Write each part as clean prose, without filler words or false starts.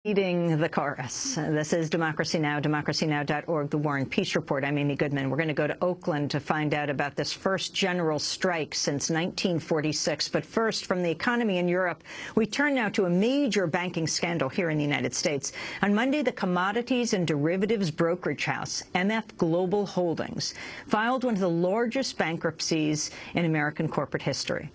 Leading the chorus. This is Democracy Now!, democracynow.org, The War and Peace Report. I'm Amy Goodman. We're going to go to Oakland to find out about this first general strike since 1946. But first, from the economy in Europe, we turn now to a major banking scandal here in the United States. On Monday, the commodities and derivatives brokerage house, MF Global Holdings, filed one of the largest bankruptcies in American corporate history,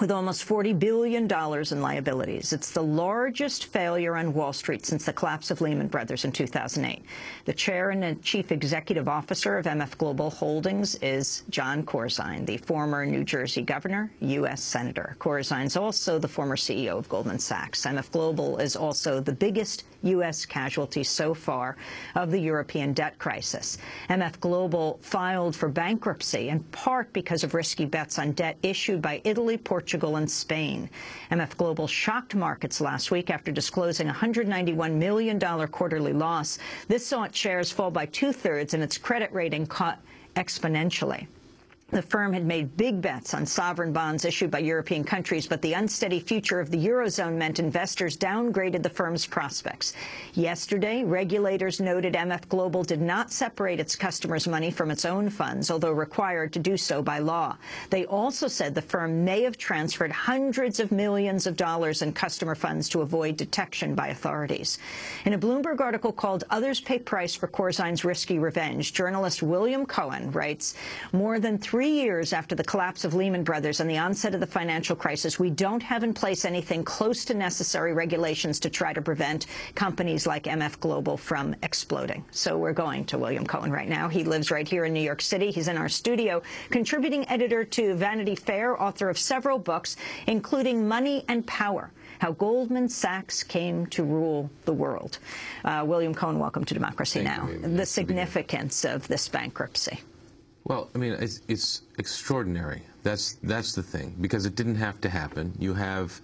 with almost $40 billion in liabilities. It's the largest failure on Wall Street since the collapse of Lehman Brothers in 2008. The chair and chief executive officer of MF Global Holdings is Jon Corzine, the former New Jersey governor, U.S. senator. Corzine's also the former CEO of Goldman Sachs. MF Global is also the biggest U.S. casualty so far of the European debt crisis. MF Global filed for bankruptcy in part because of risky bets on debt issued by Italy, Portugal, and Spain. MF Global shocked markets last week after disclosing a $191 million quarterly loss. This saw its shares fall by two-thirds and its credit rating cut exponentially. The firm had made big bets on sovereign bonds issued by European countries, but the unsteady future of the Eurozone meant investors downgraded the firm's prospects. Yesterday, regulators noted MF Global did not separate its customers' money from its own funds, although required to do so by law. They also said the firm may have transferred hundreds of millions of dollars in customer funds to avoid detection by authorities. In a Bloomberg article called "Others Pay Price for Corzine's Risky Revenge," journalist William Cohen writes, "More than 3 years after the collapse of Lehman Brothers and the onset of the financial crisis, we don't have in place anything close to necessary regulations to try to prevent companies like MF Global from exploding." So we're going to William Cohen right now. He lives right here in New York City. He's in our studio, contributing editor to Vanity Fair, author of several books, including Money and Power: How Goldman Sachs Came to Rule the World. William Cohen, welcome to Democracy Now! The significance of this bankruptcy. Well, I mean, it's extraordinary. That's the thing, because it didn't have to happen. You have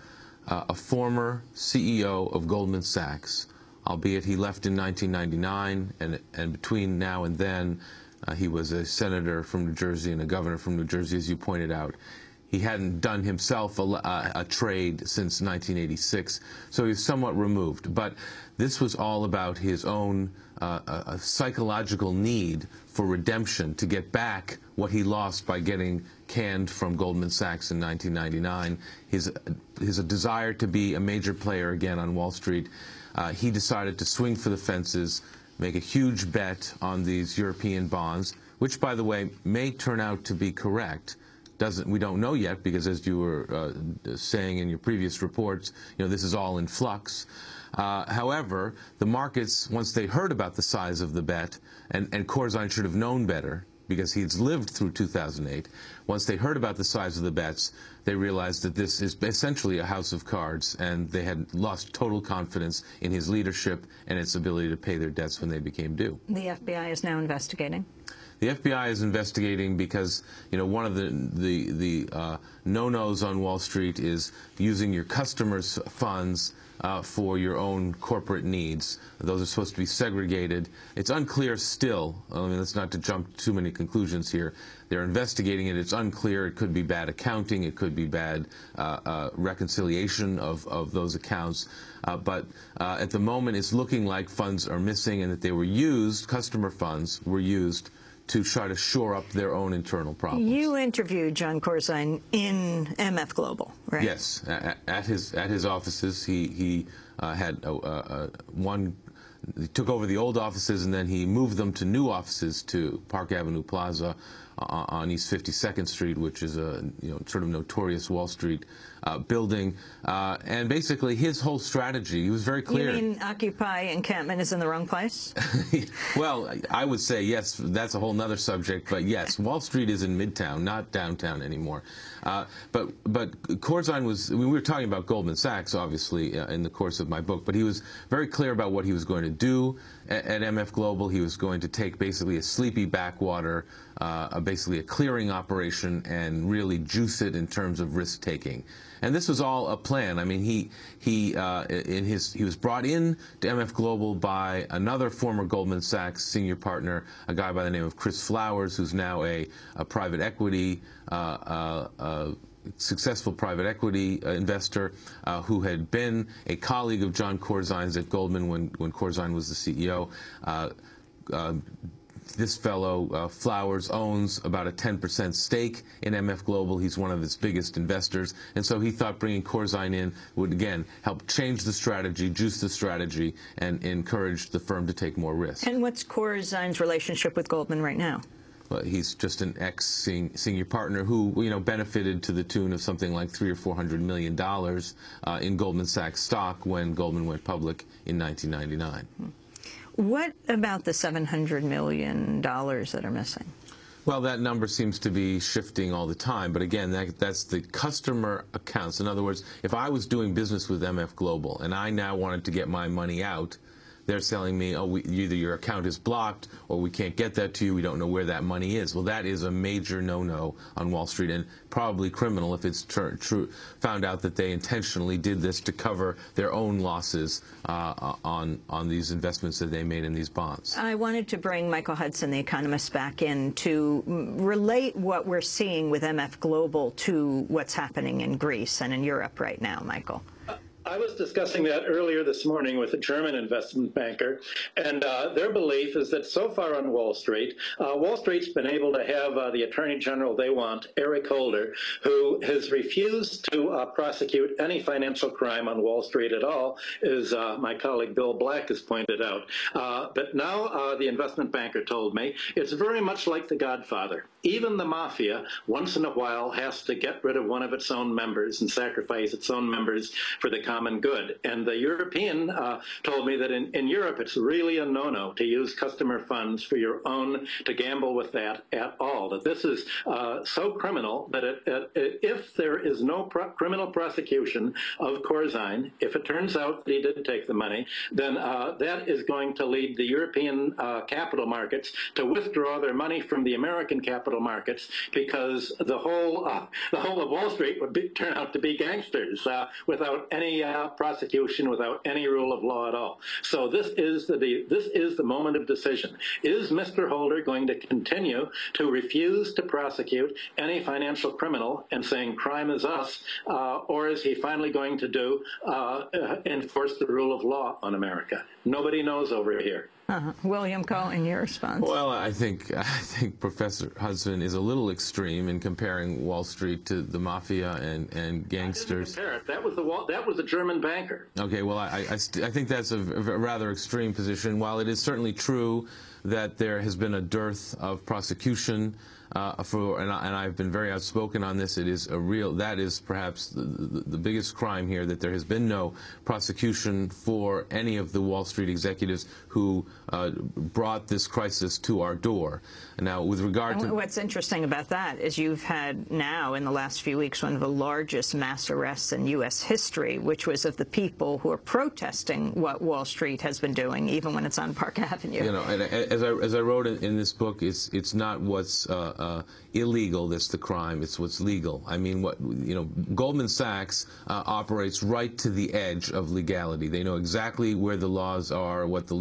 a former CEO of Goldman Sachs, albeit he left in 1999, and between now and then, he was a senator from New Jersey and a governor from New Jersey, as you pointed out. He hadn't done himself a trade since 1986, so he's somewhat removed. But this was all about his own a psychological need for redemption, to get back what he lost by getting canned from Goldman Sachs in 1999. His desire to be a major player again on Wall Street. He decided to swing for the fences, make a huge bet on these European bonds, which, by the way, may turn out to be correct. We don't know yet, because as you were saying in your previous reports, this is all in flux. However, the markets, once they heard about the size of the bet, and Corzine should have known better, because he's lived through 2008, once they heard about the size of the bets, they realized that this is essentially a house of cards, and they had lost total confidence in his leadership and its ability to pay their debts when they became due. The FBI is now investigating. The FBI is investigating because, one of the no-nos on Wall Street is using your customers' funds for your own corporate needs. Those are supposed to be segregated. It's unclear still. I mean, let's not to jump too many conclusions here. They're investigating it. It's unclear. It could be bad accounting. It could be bad reconciliation of those accounts. But at the moment, it's looking like funds are missing, and that they were used, customer funds were used to try to shore up their own internal problems. You interviewed Jon Corzine in MF Global, right? Yes, at his offices. He had he took over the old offices, and then he moved them to new offices to Park Avenue Plaza on East 52nd Street, which is a sort of notorious Wall Street building. And basically, his whole strategy, he was very clear. You mean Occupy encampment is in the wrong place? Well, I would say yes. That's a whole other subject. But yes, Wall Street is in Midtown, not downtown anymore. But Corzine was. We were talking about Goldman Sachs, obviously, in the course of my book. But he was very clear about what he was going to do at MF Global. He was going to take basically a sleepy backwater, basically a clearing operation, and really juice it in terms of risk taking. And this was all a plan. I mean, he was brought in to MF Global by another former Goldman Sachs senior partner, a guy by the name of Chris Flowers, who's now a private equity successful private equity investor who had been a colleague of Jon Corzine's at Goldman when Corzine was the CEO. This fellow, Flowers, owns about a 10% stake in MF Global. He's one of its biggest investors. And so he thought bringing Corzine in would, again, help change the strategy, juice the strategy, and encourage the firm to take more risk. And what's Corzine's relationship with Goldman right now? Well, he's just an ex-senior partner who, benefited to the tune of something like $300 or $400 million in Goldman Sachs stock when Goldman went public in 1999. What about the $700 million that are missing? Well, that number seems to be shifting all the time. But again, that's the customer accounts. In other words, if I was doing business with MF Global and I now wanted to get my money out, they're telling me, oh, either your account is blocked or we can't get that to you. We don't know where that money is. Well, that is a major no-no on Wall Street and probably criminal if it's found out that they intentionally did this to cover their own losses on these investments that they made in these bonds. I wanted to bring Michael Hudson, the economist, back in to relate what we're seeing with MF Global to what's happening in Greece and in Europe right now, Michael. I was discussing that earlier this morning with a German investment banker, and their belief is that so far on Wall Street's been able to have the Attorney General they want, Eric Holder, who has refused to prosecute any financial crime on Wall Street at all, as my colleague Bill Black has pointed out. But now the investment banker told me it's very much like The Godfather. Even the mafia, once in a while, has to get rid of one of its own members and sacrifice its own members for the common good. And the European told me that in Europe it's really a no-no to use customer funds for your own, to gamble with that at all. That this is so criminal that if there is no criminal prosecution of Corzine, if it turns out that he did take the money, then that is going to lead the European capital markets to withdraw their money from the American capital markets, because the whole of Wall Street would turn out to be gangsters without any prosecution, without any rule of law at all. So this is the moment of decision. Is Mr. Holder going to continue to refuse to prosecute any financial criminal and saying crime is us, or is he finally going to enforce the rule of law on America? Nobody knows over here. William Cohen, your response? Well, I think Professor Hudson is a little extreme in comparing Wall Street to the mafia and gangsters. I didn't compare it. That was a German banker. Okay, well, I think that's a rather extreme position. While it is certainly true that there has been a dearth of prosecution and I've been very outspoken on this. That is perhaps the biggest crime here, that there has been no prosecution for any of the Wall Street executives who brought this crisis to our door. Now, with regard to... What's interesting about that is you've had now, in the last few weeks, one of the largest mass arrests in U.S. history, which was of the people who are protesting what Wall Street has been doing, even when it's on Park Avenue. And as I wrote in this book, it's not what's illegal that's the crime, it's what's legal. I mean, Goldman Sachs operates right to the edge of legality. They know exactly where the laws are, what the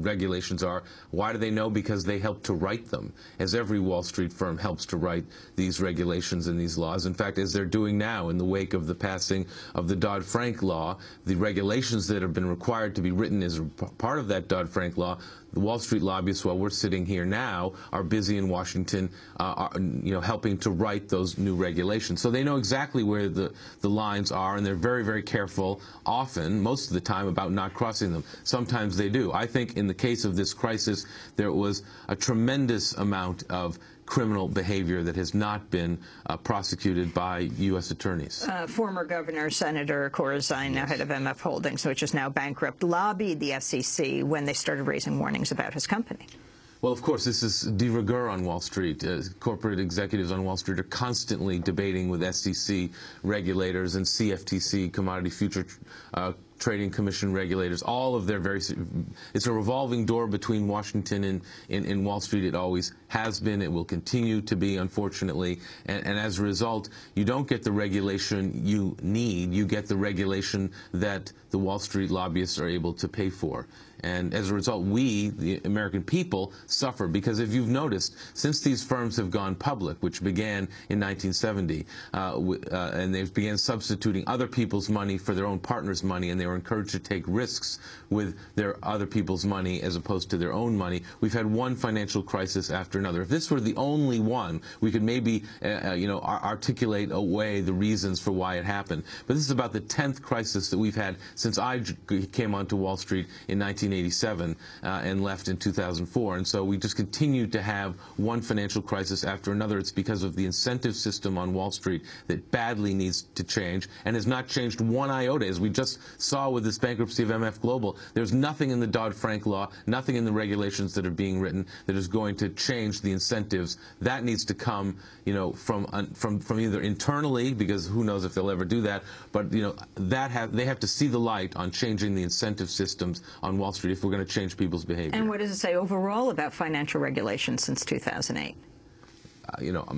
regulations are. Why do they know? Because they help to write them, as every Wall Street firm helps to write these regulations and these laws. In fact, as they're doing now in the wake of the passing of the Dodd-Frank law, the regulations that have been required to be written as part of that Dodd-Frank law, the Wall Street lobbyists, while we're sitting here now, are busy in Washington helping to write those new regulations. So they know exactly where the lines are, and they're very, very careful, often, most of the time, about not crossing them. Sometimes they do. I think in the case of this crisis, there was a tremendous amount of criminal behavior that has not been prosecuted by U.S. attorneys. Former Governor Senator Corzine, now head of MF Holdings, which is now bankrupt, lobbied the SEC when they started raising warnings about his company. Well, of course, this is de rigueur on Wall Street. Corporate executives on Wall Street are constantly debating with SEC regulators and CFTC, Commodity Future Trading Commission regulators. All of their it's a revolving door between Washington and Wall Street. It always has been. It will continue to be, unfortunately. And as a result, you don't get the regulation you need. You get the regulation that the Wall Street lobbyists are able to pay for. And as a result, we, the American people, suffer. Because if you've noticed, since these firms have gone public, which began in 1970, and they began substituting other people's money for their own partners' money, and they were encouraged to take risks with their other people's money as opposed to their own money, we've had one financial crisis after another. If this were the only one, we could maybe articulate away the reasons for why it happened. But this is about the 10th crisis that we've had since I came onto Wall Street in 1987 and left in 2004. And so we just continue to have one financial crisis after another. It's because of the incentive system on Wall Street that badly needs to change and has not changed one iota. As we just saw with this bankruptcy of MF Global, there's nothing in the Dodd-Frank law, nothing in the regulations that are being written that is going to change the incentives. That needs to come, from either internally, because who knows if they'll ever do that, but they have to see the light on changing the incentive systems on Wall Street if we're going to change people's behavior. And what does it say overall about financial regulation since 2008?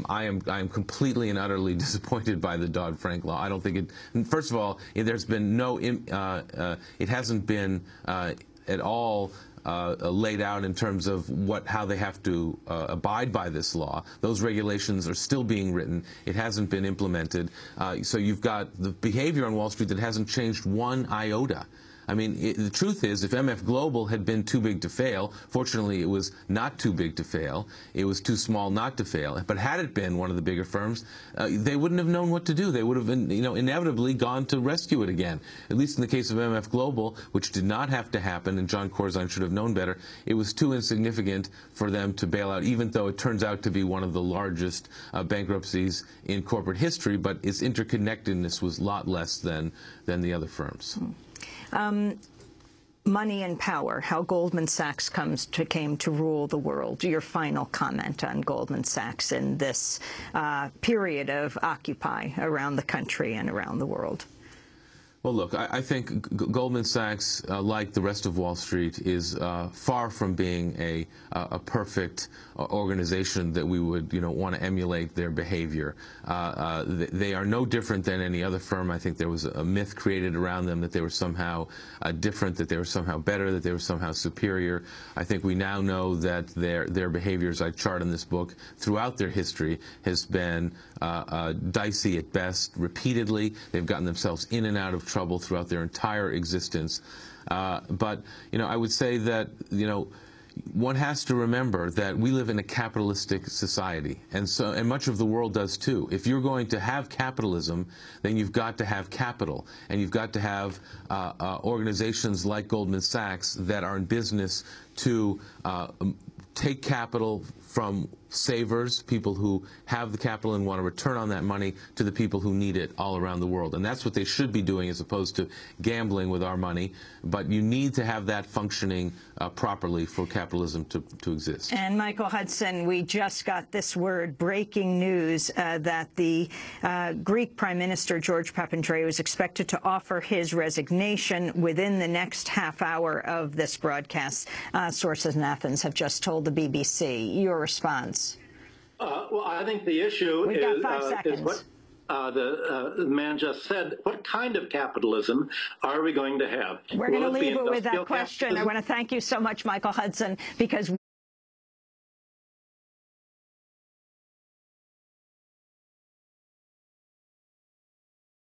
I am completely and utterly disappointed by the Dodd-Frank law. I don't think it. First of all, there's been no. It hasn't been at all laid out in terms of how they have to abide by this law. Those regulations are still being written. It hasn't been implemented. So you've got the behavior on Wall Street that hasn't changed one iota. I mean, the truth is, if MF Global had been too big to fail, fortunately it was not too big to fail. It was too small not to fail. But had it been one of the bigger firms, they wouldn't have known what to do. They would have been, inevitably gone to rescue it again. At least in the case of MF Global, which did not have to happen, and Jon Corzine should have known better, it was too insignificant for them to bail out, even though it turns out to be one of the largest bankruptcies in corporate history, but its interconnectedness was a lot less than the other firms. Money and power, how Goldman Sachs came to rule the world. Your final comment on Goldman Sachs in this period of Occupy around the country and around the world. Well, look, I think Goldman Sachs, like the rest of Wall Street, is far from being a perfect organization that we would, want to emulate their behavior. They are no different than any other firm. I think there was a myth created around them that they were somehow different, that they were somehow better, that they were somehow superior. I think we now know that their behavior, as I chart in this book, throughout their history has been dicey at best. Repeatedly, they've gotten themselves in and out of trouble throughout their entire existence. But, I would say that, one has to remember that we live in a capitalistic society, and much of the world does too. If you're going to have capitalism, then you've got to have capital, and you've got to have organizations like Goldman Sachs that are in business to take capital from savers, people who have the capital and want to return on that money, to the people who need it all around the world. And that's what they should be doing, as opposed to gambling with our money. But you need to have that functioning properly for capitalism to exist. And Michael Hudson, we just got this word, breaking news, that the Greek Prime Minister George Papandreou is expected to offer his resignation within the next half hour of this broadcast. Sources in Athens have just told the BBC. Your response? Well, I think the issue is what the man just said. What kind of capitalism are we going to have? We're going to leave it with that question. I want to thank you so much, Michael Hudson, because